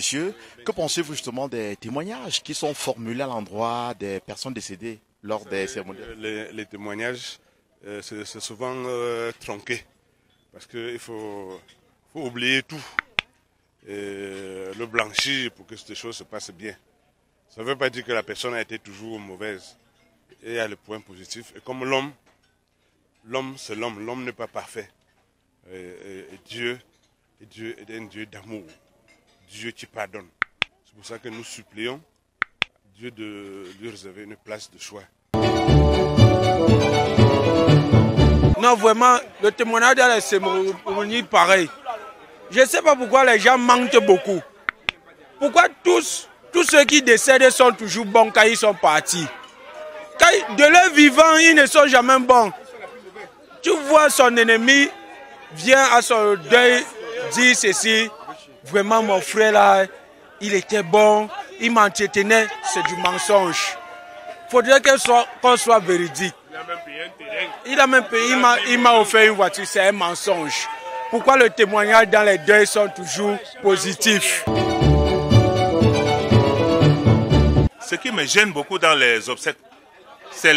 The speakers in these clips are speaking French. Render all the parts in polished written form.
monsieur, que pensez-vous justement des témoignages qui sont formulés à l'endroit des personnes décédées lors des cérémonies? Les témoignages, c'est souvent tronqué, parce qu'il faut oublier tout, et le blanchir pour que cette chose se passe bien. Ça ne veut pas dire que la personne a été toujours mauvaise. Et il y a le point positif. Et comme l'homme c'est l'homme, l'homme n'est pas parfait. Et Dieu est un Dieu d'amour, Dieu qui pardonne. C'est pour ça que nous supplions Dieu de lui réserver une place de choix. Non, vraiment, le témoignage dans les cérémonies, pareil. Je ne sais pas pourquoi les gens mentent beaucoup. Pourquoi tous ceux qui décèdent sont toujours bons quand ils sont partis? De leur vivant, ils ne sont jamais bons. Tu vois son ennemi vient à son deuil dire ceci. Vraiment, mon frère là, il était bon, il m'entretenait, c'est du mensonge. Il faudrait qu'on soit véridique. Il a même payé, il m'a offert une voiture, c'est un mensonge. Pourquoi le témoignage dans les deuils sont toujours positifs? Ce qui me gêne beaucoup dans les obsèques, c'est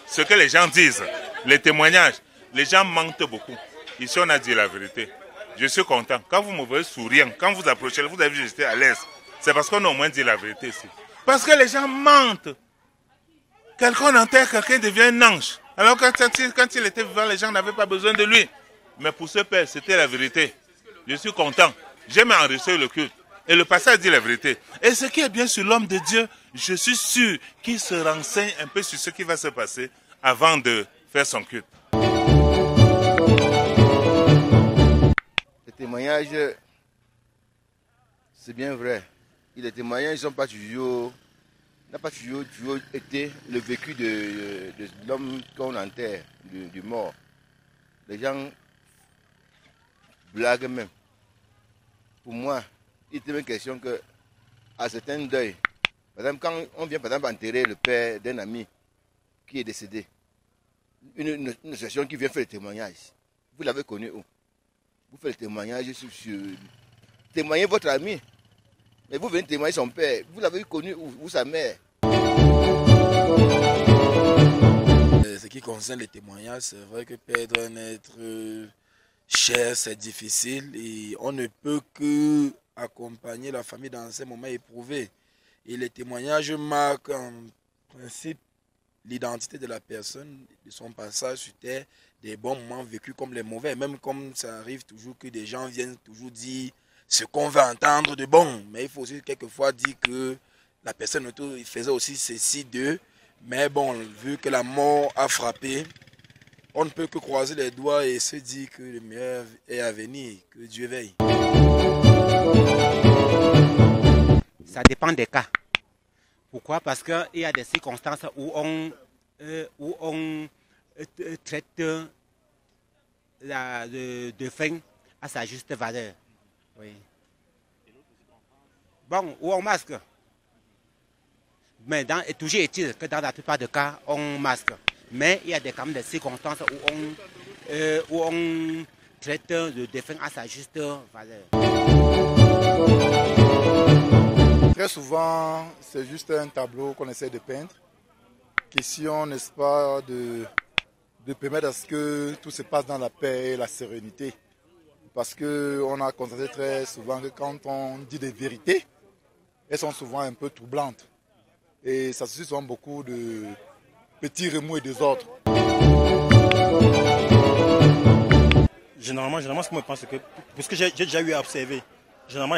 ce que les gens disent, les témoignages. Les gens mentent beaucoup. Ici, on a dit la vérité. Je suis content. Quand vous me voyez souriant, quand vous approchez, vous avez juste à l'aise. C'est parce qu'on a au moins dit la vérité ici. Parce que les gens mentent. Quelqu'un enterre, quelqu'un devient un ange. Alors quand il était vivant, les gens n'avaient pas besoin de lui. Mais pour ce père, c'était la vérité. Je suis content. J'aime enregistrer le culte. Et le passage dit la vérité. Et ce qui est bien sur l'homme de Dieu, je suis sûr qu'il se renseigne un peu sur ce qui va se passer avant de faire son culte. Les témoignages, c'est bien vrai. Les témoignages n'ont pas toujours été le vécu de l'homme qu'on enterre, du mort. Les gens blaguent même. Pour moi, il était une question que, à certains deuils, par exemple, quand on vient par exemple enterrer le père d'un ami qui est décédé, une association qui vient faire le témoignage, vous l'avez connu où? Vous faites le témoignage sur témoignez votre ami, mais vous venez témoigner son père, vous l'avez connu ou sa mère. Ce qui concerne les témoignages, c'est vrai que perdre un être cher, c'est difficile et on ne peut que accompagner la famille dans ces moments éprouvés. Et les témoignages marquent en principe l'identité de la personne, de son passage sur terre, des bons moments vécus comme les mauvais. Même comme ça arrive toujours que des gens viennent toujours dire ce qu'on va entendre de bon. Mais il faut aussi quelquefois dire que la personne autour faisait aussi ceci d'eux. Mais bon, vu que la mort a frappé, on ne peut que croiser les doigts et se dire que le meilleur est à venir, que Dieu veille. Ça dépend des cas. Pourquoi? Parce qu'il y a des circonstances où on traite le défunt à sa juste valeur. Oui. Bon, ou on masque. Mais toujours est-il que dans la plupart des cas, on masque. Mais il y a quand même des circonstances où on traite le défunt à sa juste valeur. Très souvent, c'est juste un tableau qu'on essaie de peindre. Question, n'est-ce pas, de permettre à ce que tout se passe dans la paix et la sérénité. Parce qu'on a constaté très souvent que quand on dit des vérités, elles sont souvent un peu troublantes. Et ça suscite souvent beaucoup de petits remous et désordres. Généralement, ce que je pense, c'est que, parce que j'ai déjà eu à observer, généralement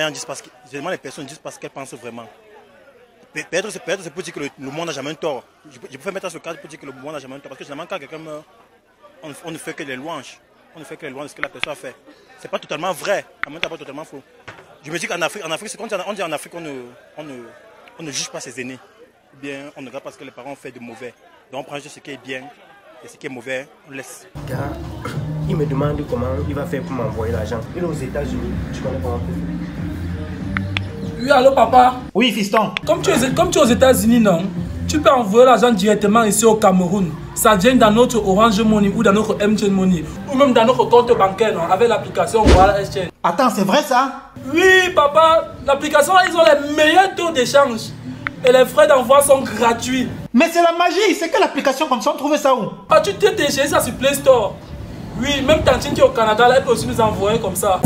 les personnes disent parce qu'elles pensent vraiment. Peut-être c'est pour dire que le monde n'a jamais un tort. Je peux mettre à ce cadre pour dire que le monde n'a jamais un tort. Parce que généralement, quand quelqu'un meurt, on ne fait que les louanges. On ne fait que les louanges de ce que la personne a fait. C'est pas totalement vrai, en même temps pas totalement faux. Je me dis qu'en Afrique, c'est quand on dit en Afrique qu'on ne juge pas ses aînés. Ou bien on ne regarde pas ce que les parents ont fait de mauvais. Donc on prend juste ce qui est bien et ce qui est mauvais, on laisse. Il me demande comment il va faire pour m'envoyer l'argent. Il est aux États-Unis, je connais comment on peut faire. Oui, allô papa? Oui, fiston. Comme tu es aux États-Unis, non? Tu peux envoyer l'argent directement ici au Cameroun. ça vient dans notre Orange Money ou dans notre MTN Money ou même dans notre compte bancaire non, avec l'application Voilà Exchange. Attends, c'est vrai ça? Oui, papa, l'application, ils ont les meilleurs taux d'échange et les frais d'envoi sont gratuits. Mais c'est la magie, c'est que l'application comme ça, on trouve ça où? Ah, tu t'es téléchargé ça sur Play Store. Oui, même Tantine qui est au Canada, là, elle peut aussi nous envoyer comme ça.